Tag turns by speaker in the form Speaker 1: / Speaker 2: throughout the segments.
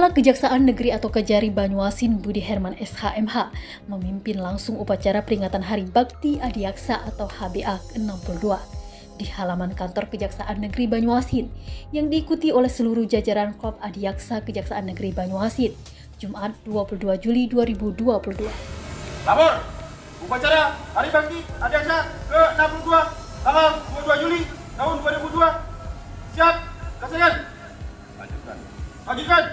Speaker 1: Kepala Kejaksaan Negeri atau Kejari Banyuasin Budi Herman SHMH memimpin langsung upacara peringatan Hari Bakti Adiaksa atau HBA ke-62 di halaman kantor Kejaksaan Negeri Banyuasin yang diikuti oleh seluruh jajaran Klub Adiaksa Kejaksaan Negeri Banyuasin, Jumat 22 Juli 2022.
Speaker 2: Lapor, upacara Hari Bakti Adiaksa ke-62 tanggal 22 Juli tahun 2002. Siap, laksanakan. Lanjutkan.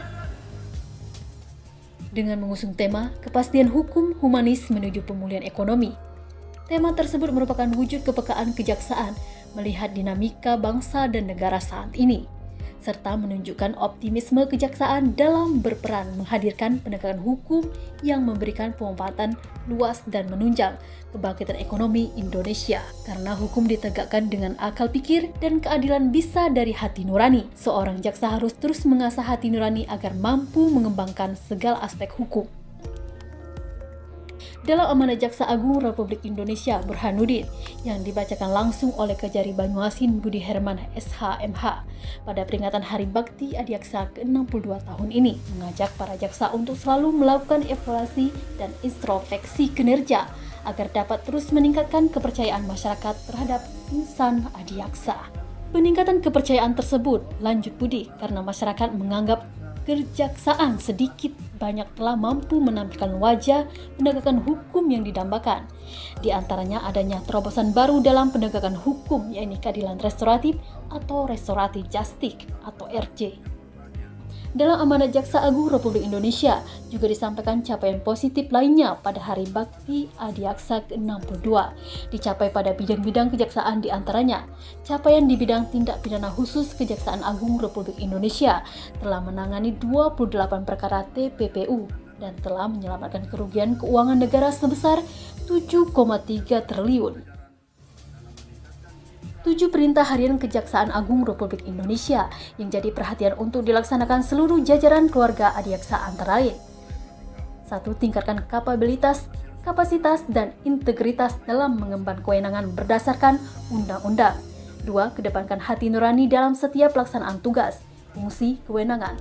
Speaker 1: Dengan mengusung tema kepastian hukum humanis menuju pemulihan ekonomi. Tema tersebut merupakan wujud kepekaan kejaksaan melihat dinamika bangsa dan negara saat ini, serta menunjukkan optimisme kejaksaan dalam berperan menghadirkan penegakan hukum yang memberikan pemanfaatan luas dan menunjang kebangkitan ekonomi Indonesia. Karena hukum ditegakkan dengan akal pikir dan keadilan bisa dari hati nurani, seorang jaksa harus terus mengasah hati nurani agar mampu mengembangkan segala aspek hukum. Dalam amanat Jaksa Agung Republik Indonesia Burhanuddin yang dibacakan langsung oleh Kejari Banyuasin Budi Herman SHMH pada peringatan Hari Bakti Adiaksa ke-62 tahun ini, mengajak para jaksa untuk selalu melakukan evaluasi dan introspeksi kinerja agar dapat terus meningkatkan kepercayaan masyarakat terhadap insan adiaksa. Peningkatan kepercayaan tersebut, lanjut Budi, karena masyarakat menganggap kejaksaan sedikit banyak telah mampu menampilkan wajah penegakan hukum yang didambakan. Di antaranya adanya terobosan baru dalam penegakan hukum, yaitu keadilan restoratif atau restoratif justice atau RJ. Dalam amanat Jaksa Agung Republik Indonesia juga disampaikan capaian positif lainnya pada Hari Bakti Adiaksa ke-62 dicapai pada bidang-bidang kejaksaan, di antaranya capaian di bidang tindak pidana khusus Kejaksaan Agung Republik Indonesia telah menangani 28 perkara TPPU dan telah menyelamatkan kerugian keuangan negara sebesar 7,3 triliun. 7 perintah harian Kejaksaan Agung Republik Indonesia yang jadi perhatian untuk dilaksanakan seluruh jajaran keluarga adiaksa antara lain: 1. Tingkatkan kapasitas, dan integritas dalam mengemban kewenangan berdasarkan undang-undang. 2. Kedepankan hati nurani dalam setiap pelaksanaan tugas, fungsi, kewenangan.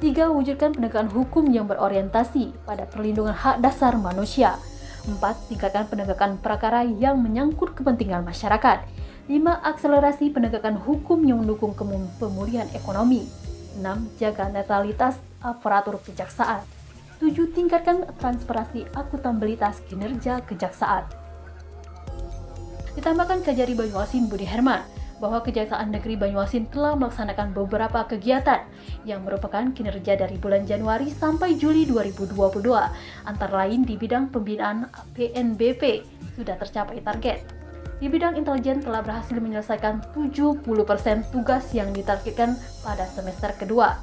Speaker 1: 3. Wujudkan penegakan hukum yang berorientasi pada perlindungan hak dasar manusia. 4. Tingkatkan penegakan perkara yang menyangkut kepentingan masyarakat. 5. Akselerasi penegakan hukum yang mendukung pemulihan ekonomi. 6. Jaga netralitas aparatur kejaksaan. 7. Tingkatkan transparansi akuntabilitas kinerja kejaksaan. Ditambahkan Kejari Banyuasin Budi Herman bahwa Kejaksaan Negeri Banyuasin telah melaksanakan beberapa kegiatan yang merupakan kinerja dari bulan Januari sampai Juli 2022, antara lain di bidang pembinaan PNBP sudah tercapai target. Di bidang intelijen telah berhasil menyelesaikan 70% tugas yang ditargetkan pada semester kedua.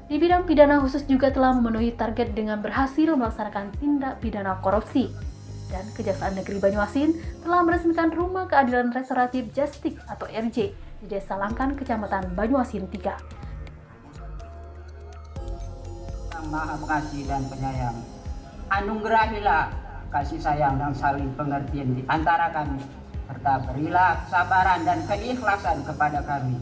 Speaker 1: Di bidang pidana khusus juga telah memenuhi target dengan berhasil melaksanakan tindak pidana korupsi. Dan Kejaksaan Negeri Banyuasin telah meresmikan Rumah Keadilan Restoratif Justice atau RJ di Desa Langkan, Kecamatan Banyuasin 3.
Speaker 3: Yang Maha Pengasih dan Penyayang, anugerahilah kasih sayang dan saling pengertian di antara kami, serta berilah kesabaran dan keikhlasan kepada kami.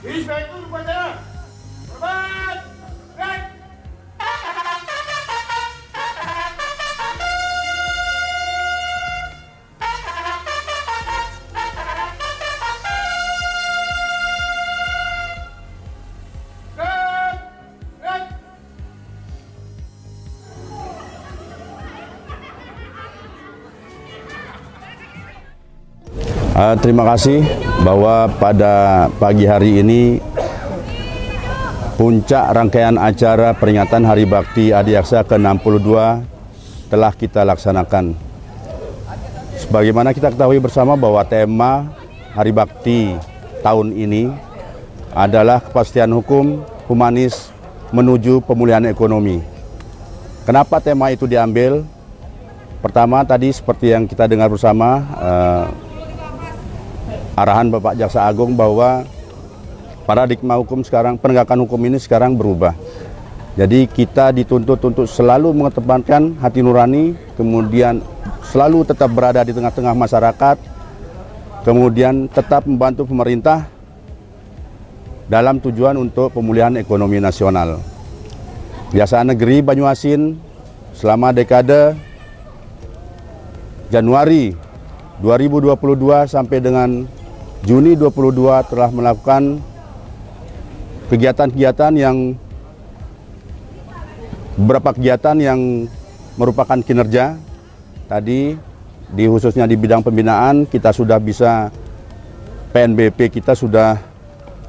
Speaker 2: Inspektur upacara, hormat, baik.
Speaker 4: Terima kasih bahwa pada pagi hari ini puncak rangkaian acara peringatan Hari Bakti Adiaksa ke-62 telah kita laksanakan. Sebagaimana kita ketahui bersama bahwa tema Hari Bakti tahun ini adalah kepastian hukum humanis menuju pemulihan ekonomi. Kenapa tema itu diambil? Pertama tadi seperti yang kita dengar bersama, arahan Bapak Jaksa Agung bahwa paradigma hukum sekarang, penegakan hukum ini sekarang berubah. Jadi kita dituntut untuk selalu mengedepankan hati nurani, kemudian selalu tetap berada di tengah-tengah masyarakat, kemudian tetap membantu pemerintah dalam tujuan untuk pemulihan ekonomi nasional. Kejaksaan Negeri Banyuasin selama dekade Januari 2022 sampai dengan Juni 2022 telah melakukan kegiatan-kegiatan yang beberapa kegiatan yang merupakan kinerja. Tadi khususnya di bidang pembinaan kita sudah bisa, PNBP kita sudah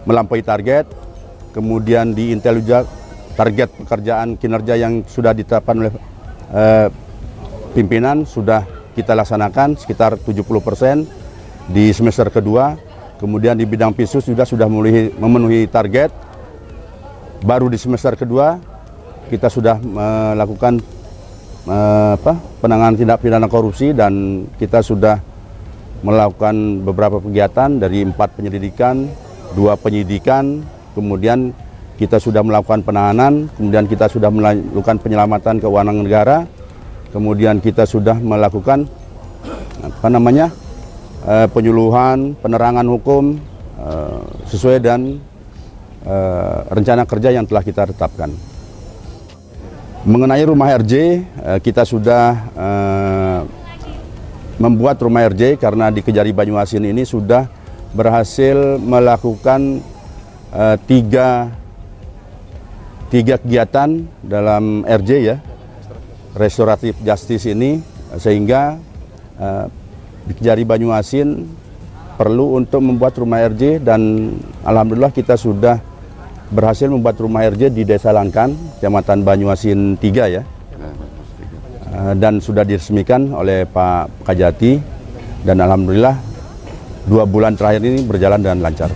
Speaker 4: melampaui target. Kemudian di Intel juga target pekerjaan kinerja yang sudah ditetapkan oleh pimpinan sudah kita laksanakan sekitar 70% di semester kedua. Kemudian di bidang PISUS juga sudah memenuhi target. Baru di semester kedua kita sudah melakukan penanganan tindak pidana korupsi dan kita sudah melakukan beberapa kegiatan dari 4 penyelidikan, 2 penyidikan, kemudian kita sudah melakukan penahanan, kemudian kita sudah melakukan penyelamatan keuangan negara, kemudian kita sudah melakukan penyuluhan, penerangan hukum sesuai dan rencana kerja yang telah kita tetapkan. Mengenai rumah RJ, kita sudah membuat rumah RJ karena di Kejari Banyuasin ini sudah berhasil melakukan tiga kegiatan dalam RJ ya, restoratif justice ini, sehingga di Kejari Banyuasin perlu untuk membuat rumah RJ dan alhamdulillah kita sudah berhasil membuat rumah RJ di Desa Langkan, Kecamatan Banyuasin 3 ya. Dan sudah diresmikan oleh Pak Kajati dan alhamdulillah 2 bulan terakhir ini berjalan dengan lancar.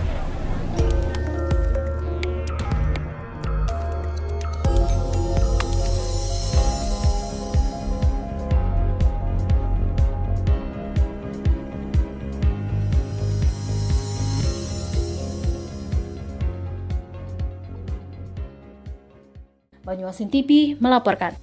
Speaker 1: Banyuasin TV melaporkan.